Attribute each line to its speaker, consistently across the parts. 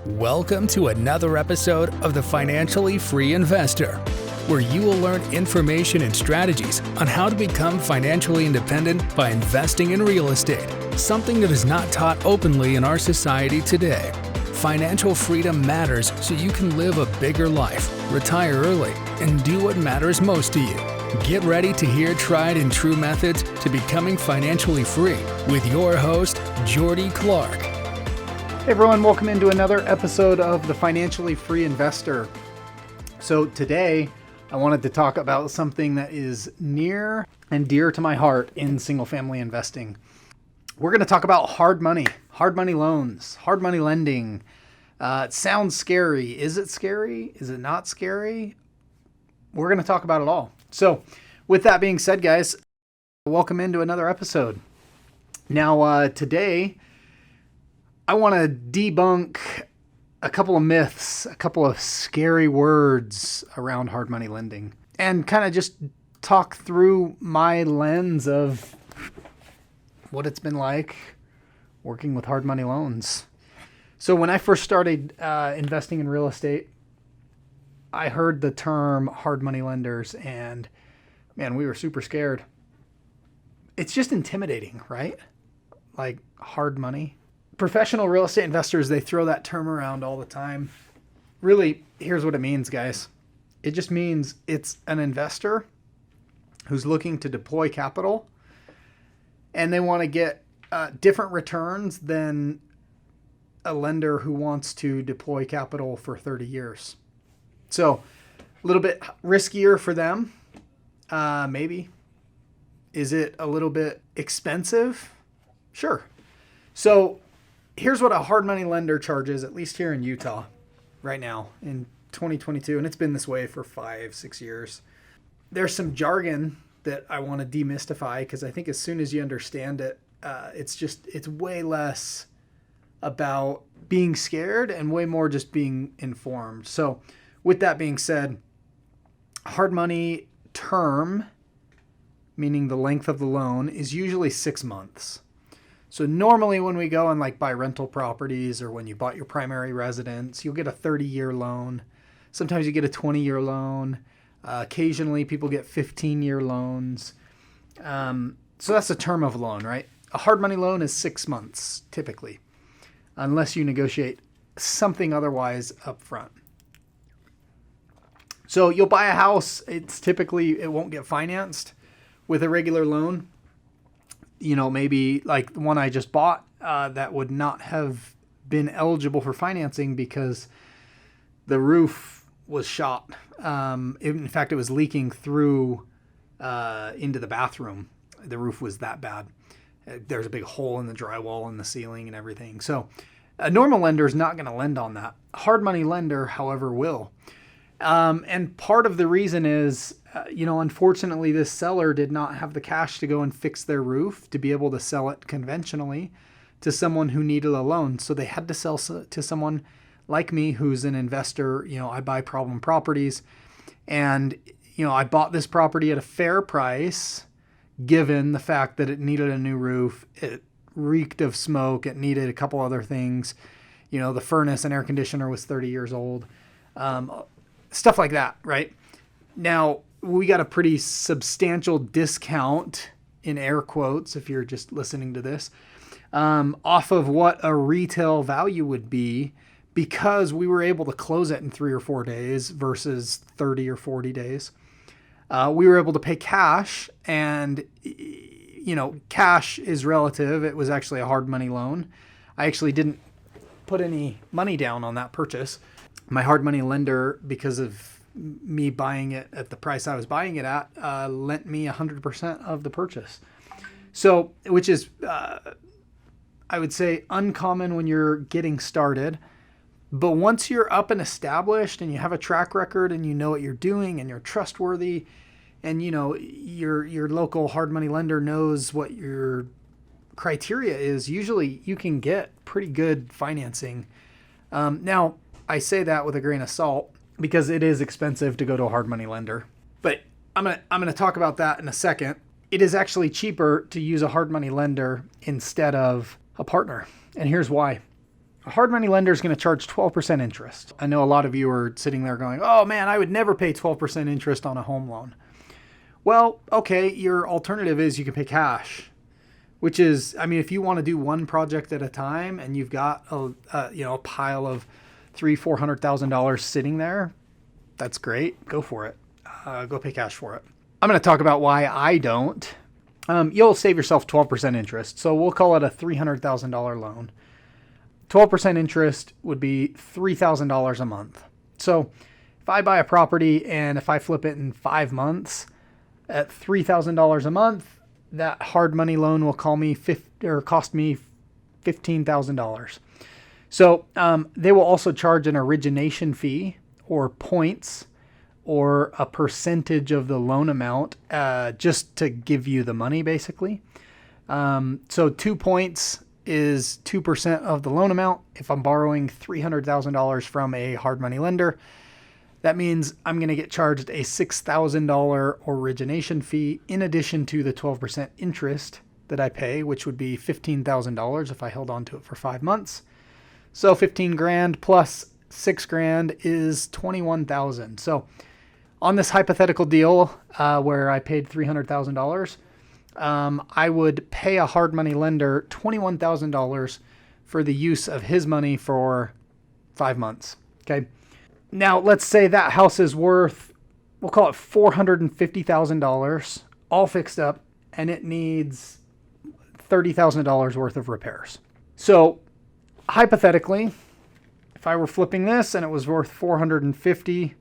Speaker 1: Welcome to another episode of The Financially Free Investor, where you will learn information and strategies on how to become financially independent by investing in real estate, something that is not taught openly in our society today. Financial freedom matters so you can live a bigger life, retire early, and do what matters most to you. Get ready to hear tried and true methods to becoming financially free with your host, Jordy Clark.
Speaker 2: Hey everyone, welcome into another episode of The Financially Free Investor. So today I wanted to talk about something that is near and dear to my heart in single family investing. We're going to talk about hard money loans, hard money lending. It sounds scary. Is it scary? Is it not scary? We're going to talk about it all. So with that being said, guys, welcome into another episode. Now, today I want to debunk a couple of myths, a couple of scary words around hard money lending, and kind of just talk through my lens of what it's been like working with hard money loans. So when I first started investing in real estate, I heard the term hard money lenders, and man, we were super scared. It's just intimidating, right? Like hard money. Professional real estate investors, they throw that term around all the time. Really, here's what it means, guys. It just means it's an investor who's looking to deploy capital, and they want to get different returns than a lender who wants to deploy capital for 30 years. So a little bit riskier for them, maybe. Is it a little bit expensive? Sure. So here's what a hard money lender charges, at least here in Utah right now in 2022. And it's been this way for 5-6 years. There's some jargon that I want to demystify because I think as soon as you understand it, it's way less about being scared and way more just being informed. So with that being said, hard money term, meaning the length of the loan, is usually 6 months. So normally when we go and buy rental properties or when you bought your primary residence, you'll get a 30-year loan. Sometimes you get a 20-year loan. Occasionally people get 15-year loans. So that's the term of a loan, right? A hard money loan is 6 months typically, unless you negotiate something otherwise up front. So you'll buy a house. It won't get financed with a regular loan. You know, maybe like the one I just bought that would not have been eligible for financing because the roof was shot. In fact, it was leaking through into the bathroom. The roof was that bad. There's a big hole in the drywall and the ceiling and everything. So a normal lender is not going to lend on that. A hard money lender, however, will. And part of the reason is, unfortunately, this seller did not have the cash to go and fix their roof to be able to sell it conventionally to someone who needed a loan. So they had to sell to someone like me who's an investor. I buy problem properties, and, I bought this property at a fair price, given the fact that it needed a new roof. It reeked of smoke. It needed a couple other things. The furnace and air conditioner was 30 years old. Stuff like that, right? Now, we got a pretty substantial discount, in air quotes, if you're just listening to this, off of what a retail value would be, because we were able to close it in 3 or 4 days versus 30 or 40 days. We were able to pay cash, and, cash is relative. It was actually a hard money loan. I actually didn't put any money down on that purchase. My hard money lender, because of me buying it at the price I was buying it at, lent me 100% of the purchase. So, which is, I would say, uncommon when you're getting started. But once you're up and established and you have a track record and you know what you're doing and you're trustworthy, and your local hard money lender knows what your criteria is, usually you can get pretty good financing. Now, I say that with a grain of salt because it is expensive to go to a hard money lender. But I'm gonna talk about that in a second. It is actually cheaper to use a hard money lender instead of a partner. And here's why. A hard money lender is going to charge 12% interest. I know a lot of you are sitting there going, oh man, I would never pay 12% interest on a home loan. Well, okay, your alternative is you can pay cash, which is, I mean, if you want to do one project at a time and you've got a pile of $300,000-$400,000 sitting there, that's great. Go for it. Go pay cash for it. I'm going to talk about why I don't. You'll save yourself 12% interest. So we'll call it a $300,000 loan. 12% interest would be $3,000 a month. So if I buy a property and if I flip it in 5 months at $3,000 a month, that hard money loan will cost me $15,000. So they will also charge an origination fee or points or a percentage of the loan amount just to give you the money, basically. So 2 points is 2% of the loan amount. If I'm borrowing $300,000 from a hard money lender, that means I'm going to get charged a $6,000 origination fee in addition to the 12% interest that I pay, which would be $15,000 if I held on to it for 5 months. So 15 grand plus 6 grand is 21,000. So on this hypothetical deal where I paid $300,000, I would pay a hard money lender $21,000 for the use of his money for 5 months. Okay. Now let's say that house is worth, we'll call it $450,000, all fixed up, and it needs $30,000 worth of repairs. So hypothetically, if I were flipping this and it was worth $450,000,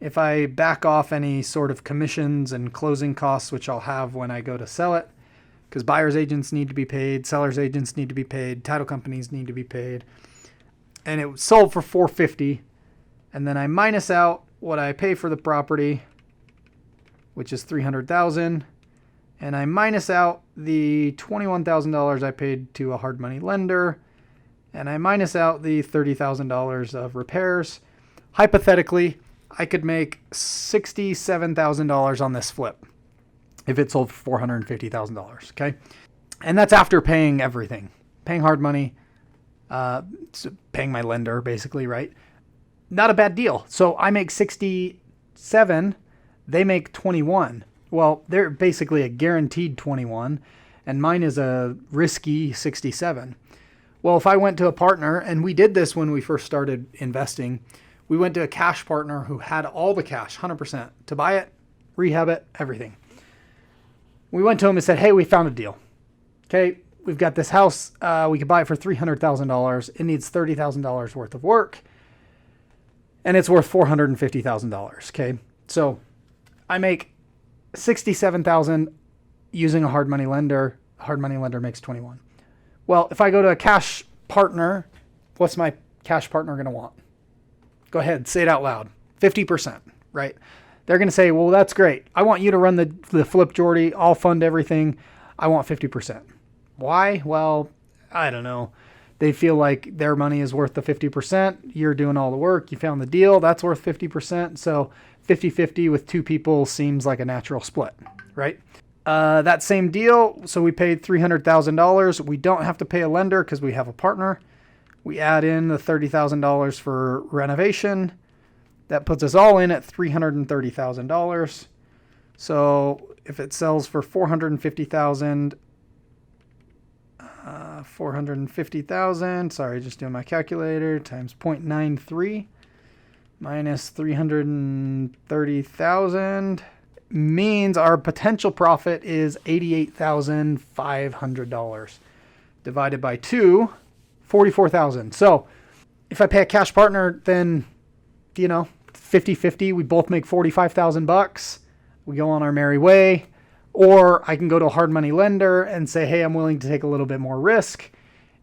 Speaker 2: if I back off any sort of commissions and closing costs, which I'll have when I go to sell it, because buyer's agents need to be paid, seller's agents need to be paid, title companies need to be paid, and it was sold for $450,000, and then I minus out what I pay for the property, which is $300,000, and I minus out the $21,000 I paid to a hard money lender, and I minus out the $30,000 of repairs. Hypothetically, I could make $67,000 on this flip if it sold for $450,000, okay? And that's after paying everything. Paying hard money, paying my lender, basically, right? Not a bad deal. So I make 67, they make 21. Well, they're basically a guaranteed 21, and mine is a risky 67. Well, if I went to a partner, and we did this when we first started investing, we went to a cash partner who had all the cash, 100%, to buy it, rehab it, everything. We went to him and said, hey, we found a deal. Okay, we've got this house. We could buy it for $300,000. It needs $30,000 worth of work, and it's worth $450,000. Okay, so I make $67,000 using a hard money lender. A hard money lender makes 21. Well, if I go to a cash partner, what's my cash partner going to want? Go ahead, say it out loud. 50%, right? They're going to say, well, that's great. I want you to run the flip, Jordy. I'll fund everything. I want 50%. Why? Well, I don't know. They feel like their money is worth the 50%. You're doing all the work. You found the deal. That's worth 50%. So 50-50 with two people seems like a natural split, right? That same deal. So we paid $300,000. We don't have to pay a lender because we have a partner. We add in the $30,000 for renovation. That puts us all in at $330,000. So if it sells for $450,000, sorry, just doing my calculator, times 0.93 minus 330,000 means our potential profit is $88,500 divided by 2, 44,000. So if I pay a cash partner, then, 50-50, we both make $45,000. We go on our merry way. Or I can go to a hard money lender and say, hey, I'm willing to take a little bit more risk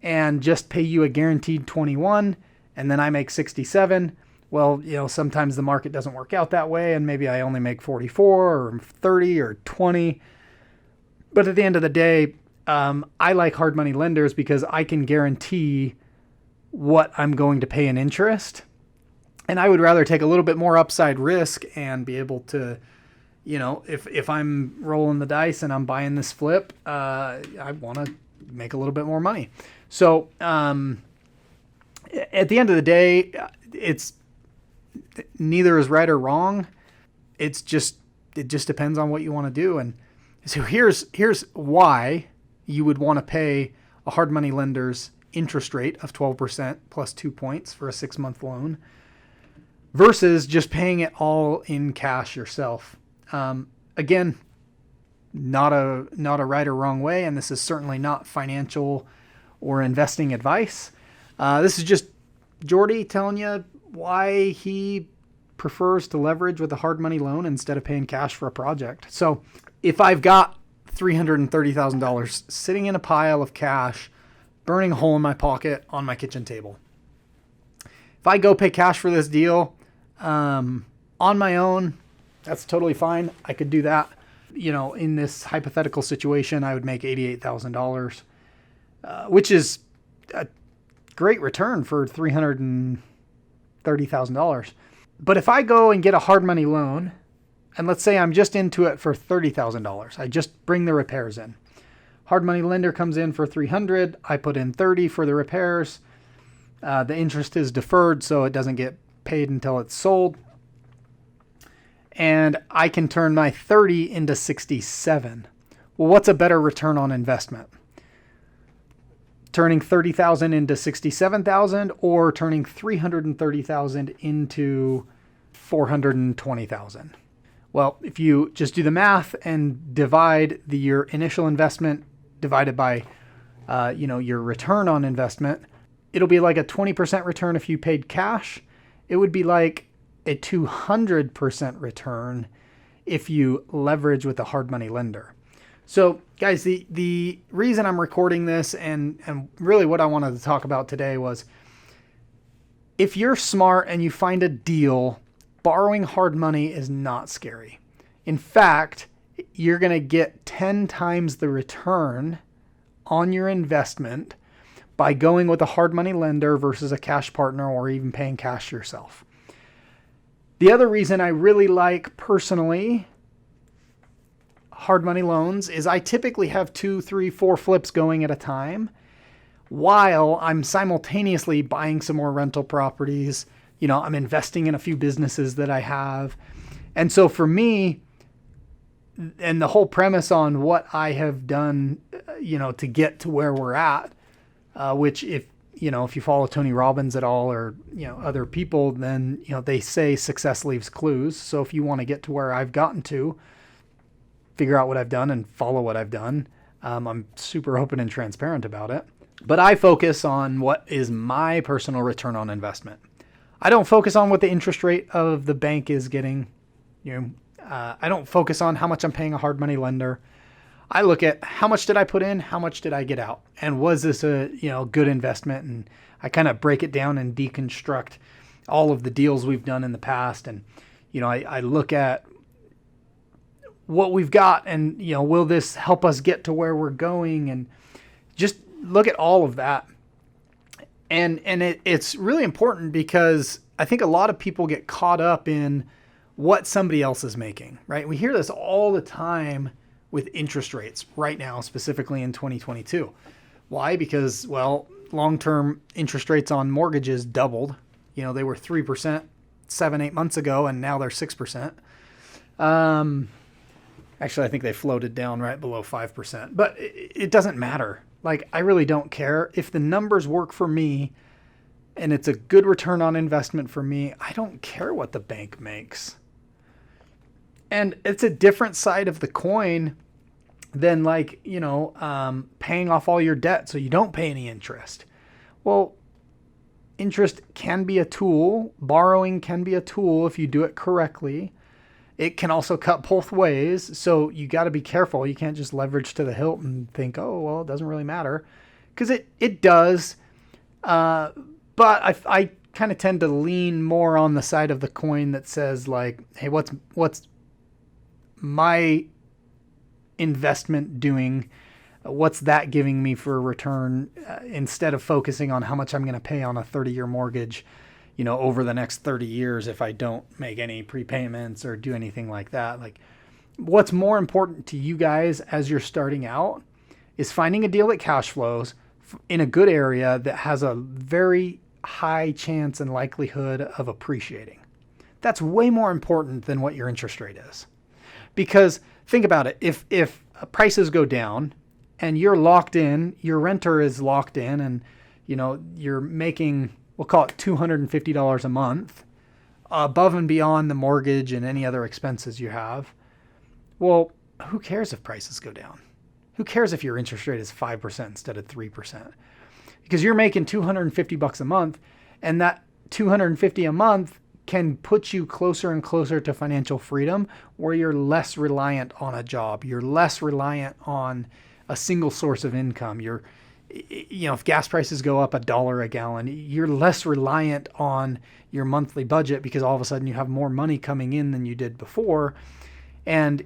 Speaker 2: and just pay you a guaranteed 21, and then I make 67. Well, sometimes the market doesn't work out that way, and maybe I only make 44 or 30 or 20. But at the end of the day, I like hard money lenders because I can guarantee what I'm going to pay in interest. And I would rather take a little bit more upside risk and be able to, if I'm rolling the dice and I'm buying this flip, I want to make a little bit more money. So At the end of the day, it's neither is right or wrong. It just depends on what you want to do. And so here's why you would want to pay a hard money lender's interest rate of 12% plus 2 points for a 6-month loan versus just paying it all in cash yourself. Again, not a right or wrong way, and this is certainly not financial or investing advice. This is just Jordy telling you why he prefers to leverage with a hard money loan instead of paying cash for a project. So if I've got $330,000 sitting in a pile of cash, burning a hole in my pocket on my kitchen table, if I go pay cash for this deal on my own, that's totally fine. I could do that. In this hypothetical situation, I would make $88,000, which is a great return for $330,000. But if I go and get a hard money loan, and let's say I'm just into it for $30,000, I just bring the repairs in. Hard money lender comes in for $300,000. I put in $30,000 for the repairs. The interest is deferred, so it doesn't get paid until it's sold. And I can turn my $30,000 into $67,000. Well, what's a better return on investment? Turning $30,000 into $67,000 or turning $330,000 into $420,000? Well, if you just do the math and divide your initial investment divided by your return on investment, it'll be like a 20% return if you paid cash. It would be like a 200% return if you leverage with a hard money lender. So guys, the reason I'm recording this and really what I wanted to talk about today was, if you're smart and you find a deal, borrowing hard money is not scary. In fact, you're going to get 10 times the return on your investment by going with a hard money lender versus a cash partner or even paying cash yourself. The other reason I really like personally hard money loans is I typically have 2, 3, 4 flips going at a time while I'm simultaneously buying some more rental properties. I'm investing in a few businesses that I have. And so for me, and the whole premise on what I have done, to get to where we're at, which if you follow Tony Robbins at all or, other people, then, they say success leaves clues. So if you want to get to where I've gotten to, figure out what I've done and follow what I've done. I'm super open and transparent about it. But I focus on what is my personal return on investment. I don't focus on what the interest rate of the bank is getting. I don't focus on how much I'm paying a hard money lender. I look at how much did I put in, how much did I get out, and was this a good investment? And I kind of break it down and deconstruct all of the deals we've done in the past. And I look at what we've got and, will this help us get to where we're going? And just look at all of that. And it's really important because I think a lot of people get caught up in what somebody else is making, right? We hear this all the time with interest rates right now, specifically in 2022. Why? Because, long-term interest rates on mortgages doubled. They were 3% 7-8 months ago, and now they're 6%. Actually, I think they floated down right below 5%, but it doesn't matter. I really don't care. If the numbers work for me and it's a good return on investment for me, I don't care what the bank makes. And it's a different side of the coin than paying off all your debt so you don't pay any interest. Well, interest can be a tool. Borrowing can be a tool if you do it correctly. It can also cut both ways, so you got to be careful. You can't just leverage to the hilt and think, oh, well, it doesn't really matter, because it does. But I kind of tend to lean more on the side of the coin that says, hey, what's my investment doing? What's that giving me for a return? Instead of focusing on how much I'm going to pay on a 30-year mortgage, over the next 30 years if I don't make any prepayments or do anything like that. What's more important to you guys as you're starting out is finding a deal that cash flows in a good area that has a very high chance and likelihood of appreciating. That's way more important than what your interest rate is. Because think about it, if prices go down and you're locked in, your renter is locked in, and you're making, we'll call it $250 a month above and beyond the mortgage and any other expenses you have. Well, who cares if prices go down? Who cares if your interest rate is 5% instead of 3%? Because you're making $250 a month, and that $250 a month can put you closer and closer to financial freedom, where you're less reliant on a job. You're less reliant on a single source of income. If gas prices go up $1 a gallon, you're less reliant on your monthly budget, because all of a sudden you have more money coming in than you did before. And,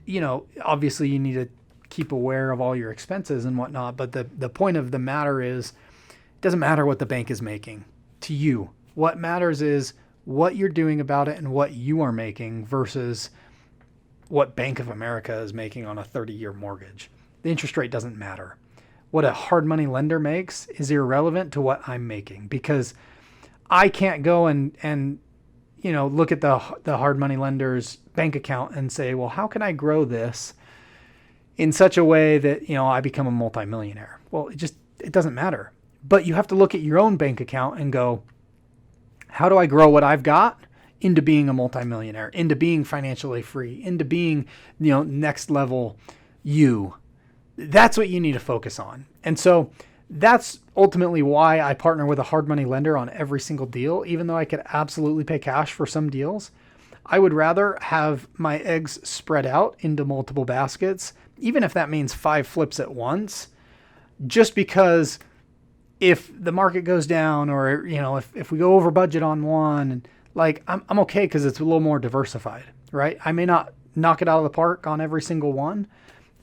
Speaker 2: obviously you need to keep aware of all your expenses and whatnot. But the point of the matter is, it doesn't matter what the bank is making to you. What matters is what you're doing about it and what you are making versus what Bank of America is making on a 30-year mortgage. The interest rate doesn't matter. What a hard money lender makes is irrelevant to what I'm making, because I can't go and look at the hard money lender's bank account and say, well, how can I grow this in such a way that, I become a multimillionaire? Well, it doesn't matter. But you have to look at your own bank account and go, how do I grow what I've got into being a multimillionaire, into being financially free, into being, next level you? That's what you need to focus on. And so that's ultimately why I partner with a hard money lender on every single deal. Even though I could absolutely pay cash for some deals, I would rather have my eggs spread out into multiple baskets, even if that means 5 flips at once, just because if the market goes down, or, if we go over budget on one, I'm okay because it's a little more diversified, right? I may not knock it out of the park on every single one,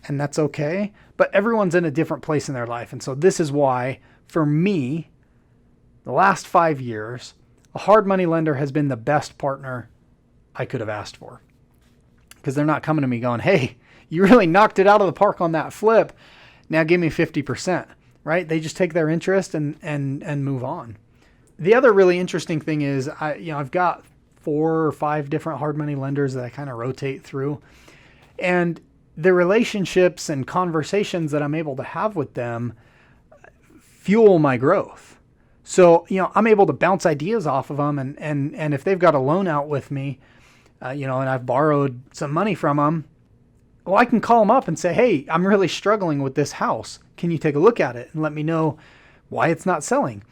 Speaker 2: and that's okay, but everyone's in a different place in their life. And so this is why, for me, the last 5 years, a hard money lender has been the best partner I could have asked for, because they're not coming to me going, hey, you really knocked it out of the park on that flip. Now give me 50%. Right? They just take their interest and move on. The other really interesting thing is I've got 4 or 5 different hard money lenders that I kind of rotate through, and the relationships and conversations that I'm able to have with them fuel my growth. So, I'm able to bounce ideas off of them, and if they've got a loan out with me, and I've borrowed some money from them, well, I can call them up and say, hey, I'm really struggling with this house. Can you take a look at it and let me know why it's not selling?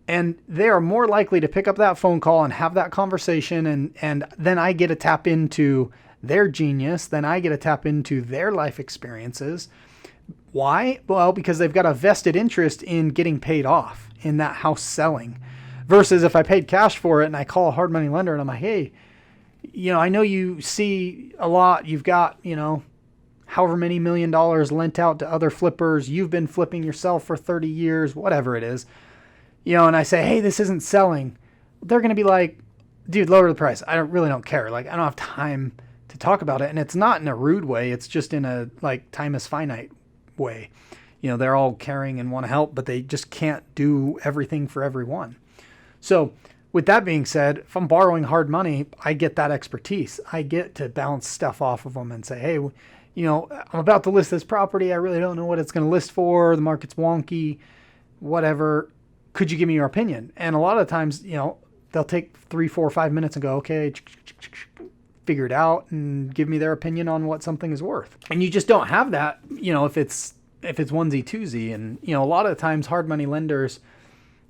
Speaker 2: And they are more likely to pick up that phone call and have that conversation. And then I get to tap into their genius. Then I get to tap into their life experiences. Why? Well, because they've got a vested interest in getting paid off in that house selling, versus if I paid cash for it and I call a hard money lender and I'm like, hey, I know you see a lot. You've got, however many $1 million lent out to other flippers. You've been flipping yourself for 30 years, whatever it is, and I say, hey, this isn't selling. They're going to be like, dude, lower the price. I really don't care. I don't have time to talk about it. And it's not in a rude way. It's just in a time is finite way. They're all caring and want to help, but they just can't do everything for everyone. So with that being said, if I'm borrowing hard money, I get that expertise. I get to bounce stuff off of them and say, hey, I'm about to list this property. I really don't know what it's going to list for. The market's wonky, whatever. Could you give me your opinion? And a lot of times, they'll take 3, 4, 5 minutes and go, okay, figure it out and give me their opinion on what something is worth. And you just don't have that, if it's onesie twosie. And, a lot of times hard money lenders,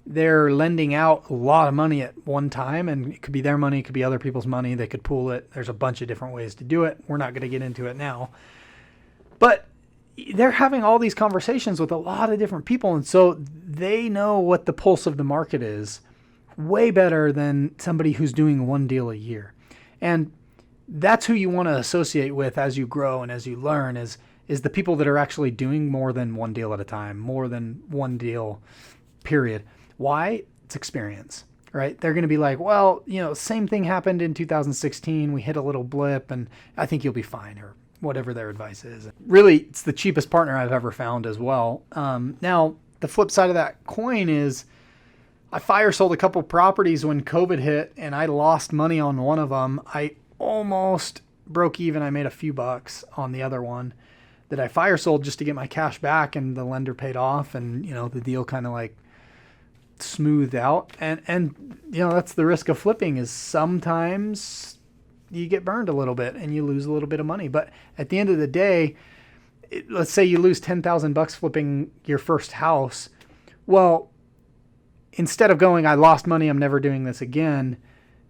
Speaker 2: they're lending out a lot of money at one time, and it could be their money, it could be other people's money. They could pool it. There's a bunch of different ways to do it. We're not going to get into it now. But they're having all these conversations with a lot of different people, and so they know what the pulse of the market is way better than somebody who's doing one deal a year. And that's who you want to associate with as you grow and as you learn is the people that are actually doing more than one deal at a time, more than one deal, period. Why? It's experience, right? They're going to be like, well, same thing happened in 2016. We hit a little blip and I think you'll be fine, or whatever their advice is. Really, it's the cheapest partner I've ever found as well. Now, the flip side of that coin is I fire sold a couple properties when COVID hit and I lost money on one of them. I almost broke even. I made a few bucks on the other one that I fire sold just to get my cash back, and the lender paid off, and the deal kind of like smoothed out. And that's the risk of flipping, is sometimes you get burned a little bit and you lose a little bit of money. But at the end of the day, let's say you lose $10,000 flipping your first house. Well, instead of going, I lost money, I'm never doing this again,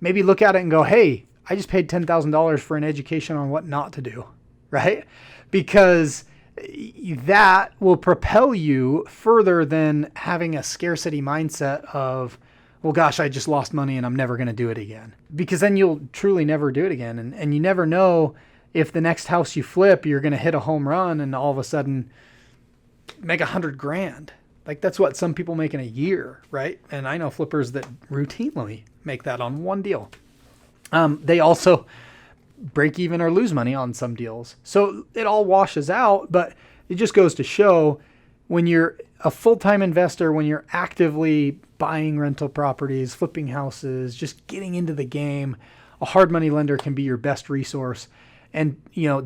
Speaker 2: maybe look at it and go, hey, I just paid $10,000 for an education on what not to do, right? Because that will propel you further than having a scarcity mindset of, well, gosh, I just lost money and I'm never going to do it again. Because then you'll truly never do it again. And you never know if the next house you flip, you're going to hit a home run and all of a sudden make $100,000. Like that's what some people make in a year, right? And I know flippers that routinely make that on one deal. They also break even or lose money on some deals. So it all washes out, but it just goes to show, when you're a full-time investor, when you're actively buying rental properties, flipping houses, just getting into the game, a hard money lender can be your best resource. And,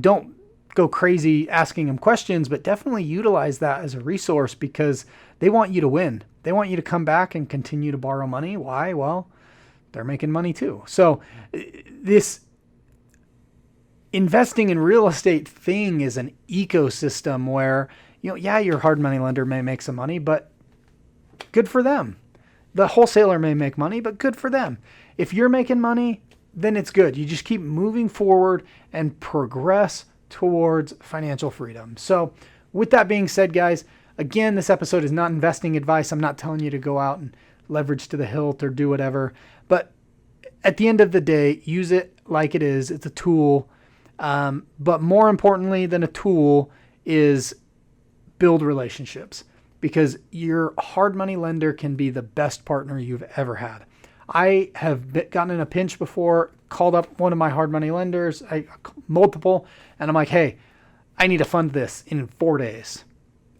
Speaker 2: don't go crazy asking them questions, but definitely utilize that as a resource, because they want you to win. They want you to come back and continue to borrow money. Why? Well, they're making money too. So this investing in real estate thing is an ecosystem where, your hard money lender may make some money, but good for them. The wholesaler may make money, but good for them. If you're making money, then it's good. You just keep moving forward and progress towards financial freedom. So with that being said, guys, again, this episode is not investing advice. I'm not telling you to go out and leverage to the hilt or do whatever. But at the end of the day, use it like it is. It's a tool. But more importantly than a tool is build relationships, because your hard money lender can be the best partner you've ever had. I have gotten in a pinch before, called up one of my hard money lenders, multiple, and I'm like, hey, I need to fund this in 4 days.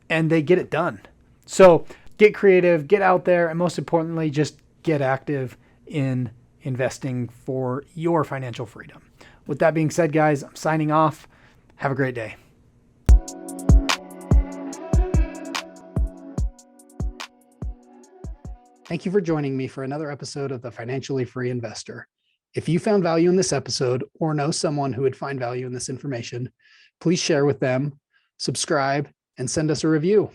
Speaker 2: And they get it done. So get creative, get out there, and most importantly, just get active in investing for your financial freedom. With that being said, guys, I'm signing off. Have a great day. Thank you for joining me for another episode of The Financially Free Investor. If you found value in this episode or know someone who would find value in this information, please share with them, subscribe, and send us a review.